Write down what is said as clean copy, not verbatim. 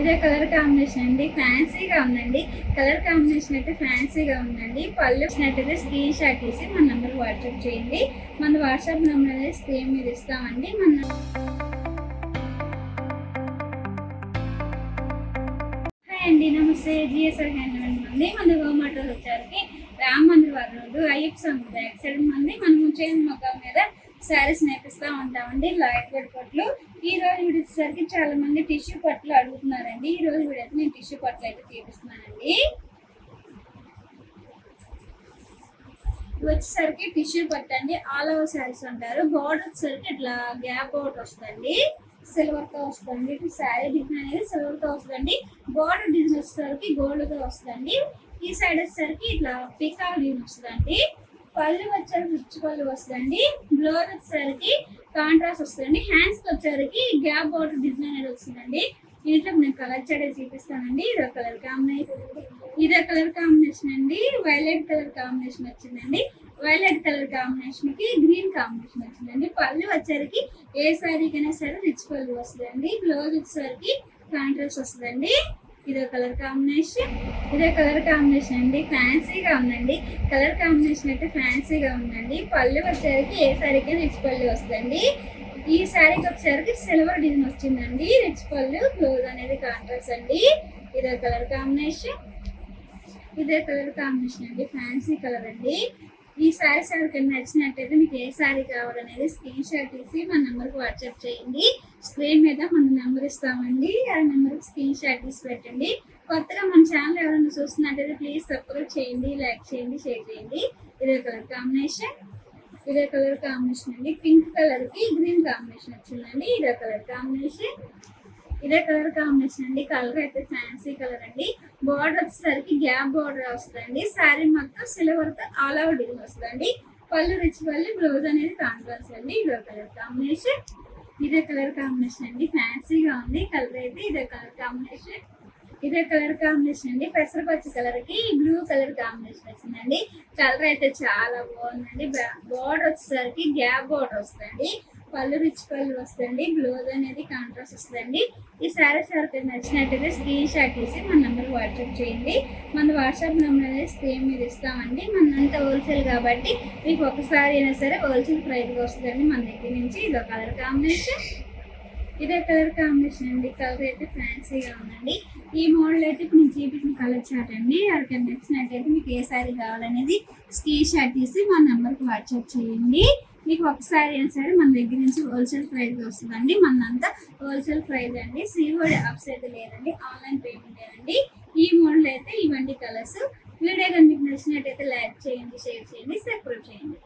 ఇదే colour combination అండి, ఫ్యాన్సీగా ఉందండి. కలర్ కాంబినేషన్ అయితే ఫ్యాన్సీగా ఉందండి. పళ్ళు వచ్చినట్టయితే స్క్రీన్ షాట్ తీసి మన నెంబర్ వాట్సాప్ చేయండి. మన వాట్సాప్ నెంబర్ అనేది స్క్రీన్ మీద ఇస్తామండి. హాయ్ అండి, నమస్తే. జిఎస్ఆర్ హ్యాండ్లూమ్ అండి. మన గోమాటోలు వచ్చేసరికి రామ్ మందిర్ వారి రోడ్డు అయ్యప్ప స్వామి బ్యాక్ సైడ్ మంది మనం చైన్ మొక్కల మీద శారీస్ నేపిస్తూ ఉంటామండి. లైట్ వెయిట్ పట్లు. ఈ రోజు వీడియోసరికి చాలా మంది టిష్యూ పట్లు అడుగుతున్నారండి. ఈ రోజు వీడియో నేను టిష్యూ పట్లు అయితే చూపిస్తున్నానండి. వచ్చేసరికి టిష్యూ పట్టు అండి, ఆల్ ఓవర్ శారీస్ అంటారు. బార్డర్ వచ్చేసరికి ఇట్లా గ్యాప్ అవుట్ వస్తుంది, సిల్వర్ తో వస్తుంది. శారీ డిజైన్ అనేది సిల్వర్ తో వస్తుంది. బార్డర్ డిజైన్ వచ్చేసరికి గోల్డ్ తో వస్తుంది. ఈ సైడ్ వచ్చేసరికి ఇట్లా పికాక్ డిజైన్ వస్తుందండి. పళ్ళు వచ్చేసరికి రిచ్ పళ్ళు వస్తుంది. బ్లౌజ్ వచ్చేసరికి కాంట్రాస్ట్ వస్తుంది. హ్యాండ్స్ వచ్చేసరికి గ్యాప్ బార్డర్ డిజైన్ అనేది వస్తుందండి. దీంట్లో నేను కలర్ షేడ్ చూపిస్తానండి. ఇదో కలర్ కాంబినేషన్ అండి. వైలెట్ కలర్ కాంబినేషన్ వచ్చిందండి. వైలెట్ కలర్ కాంబినేషన్ కి గ్రీన్ కాంబినేషన్ వచ్చిందండి. పళ్ళు వచ్చేసరికి ఏ శారీకైనా సరే రిచ్ పళ్ళు వస్తుందండి. బ్లౌజ్ వచ్చేసరికి కాంట్రాస్ట్ వస్తుందండి. ఇదే కలర్ కాంబినేషన్ అండి, ఫ్యాన్సీగా ఉందండి. కలర్ కాంబినేషన్ అయితే ఫ్యాన్సీగా ఉందండి. పళ్ళు వచ్చేసరికి ఏ శారీకైనా రిచ్ పళ్ళు వస్తుందండి. ఈ శారీకి వచ్చేసరికి సిల్వర్ డిజైన్ వచ్చిందండి. రిచ్ పళ్ళు, బ్లౌజ్ అనేది కాంట్రాస్ట్ అండి. ఇదే కలర్ కాంబినేషన్ అండి, ఫ్యాన్సీ కలర్ అండి. ఈ శారీస్ ఎవరికైనా నచ్చినట్టయితే మీకు ఏ శారీ కావాలనేది స్క్రీన్ షాట్ తీసి మన నెంబర్కి వాట్సాప్ చేయండి. స్క్రీన్ మీద మన నెంబర్ ఇస్తామండి. ఆ నెంబర్కి స్క్రీన్ షాట్ తీసి పెట్టండి. కొత్తగా మన ఛానల్ ఎవరైనా చూస్తున్నట్టయితే ప్లీజ్ సబ్స్క్రైబ్ చేయండి, లైక్ చేయండి, షేర్ చేయండి. ఇదే కలర్ కాంబినేషన్ అండి. పింక్ కలర్ కి గ్రీన్ కాంబినేషన్ వచ్చిందండి. ఇదే కలర్ కాంబినేషన్ అండి. కలర్ అయితే ఫ్యాన్సీ కలర్ అండి. బార్డర్ వచ్చేసరికి గ్యాప్ బార్డర్ వస్తుందండి. శారీ మొత్తం సిల్వర్ తో ఆల్ ఓవర్ డిజైన్ వస్తుందండి. పళ్ళు రిచ్ పళ్ళు, బ్లౌజ్ అనేది కాంట్రాస్ట్ అండి. ఇదే కలర్ కాంబినేషన్ అండి, ఫ్యాన్సీగా ఉంది. కలర్ అయితే ఇదే కలర్ కాంబినేషన్ అండి. పెసరపచ్చి కలర్ కి బ్లూ కలర్ కాంబినేషన్ వచ్చిందండి. కలర్ అయితే చాలా బాగుందండి. బార్డర్ వచ్చేసరికి గ్యాప్ బార్డర్ వస్తుంది. పళ్ళు రిచ్ పళ్ళు వస్తుంది. బ్లౌజ్ అనేది కాంట్రాస్ట్ వస్తుందండి. ఈ శారీస్ ఎవరికైనా నచ్చినట్టయితే స్క్రీన్ షాట్ తీసి మన నెంబర్ వాట్సాప్ చేయండి. మన వాట్సాప్ నెంబర్ అనేది స్క్రీన్ మీద ఇస్తామండి. మనంతా హోల్సేల్ కాబట్టి మీకు ఒకసారి అయినా సరే హోల్సేల్ ప్రైస్గా వస్తుందండి మన దగ్గర నుంచి. ఇదో కలర్ కాంబినేషన్ అండి. కలర్ అయితే ఫ్యాన్సీగా ఉందండి. ఈ మోడల్ అయితే ఇప్పుడు నేను చూపించిన కలర్ చార్ట్ అండి. ఎవరికైనా నచ్చినట్టయితే మీకు ఏ శారీ కావాలనేది స్క్రీన్ షాట్ తీసి మన నెంబర్కి వాట్సాప్ చేయండి. మీకు ఒకసారి అయినా సరే మన దగ్గర నుంచి హోల్సేల్ ప్రైస్ వస్తుందండి. మనంతా హోల్సేల్ ప్రైస్ అండి. సిఓడి ఆప్స్ అయితే లేదండి, ఆన్లైన్ పేమెంట్ అండి. ఈ మోడల్ అయితే ఇవన్నీ కలర్స్. వీడియో కనుక మీకు నచ్చినట్టయితే లైక్ చేయండి, షేర్ చేయండి, సబ్స్క్రైబ్ చేయండి.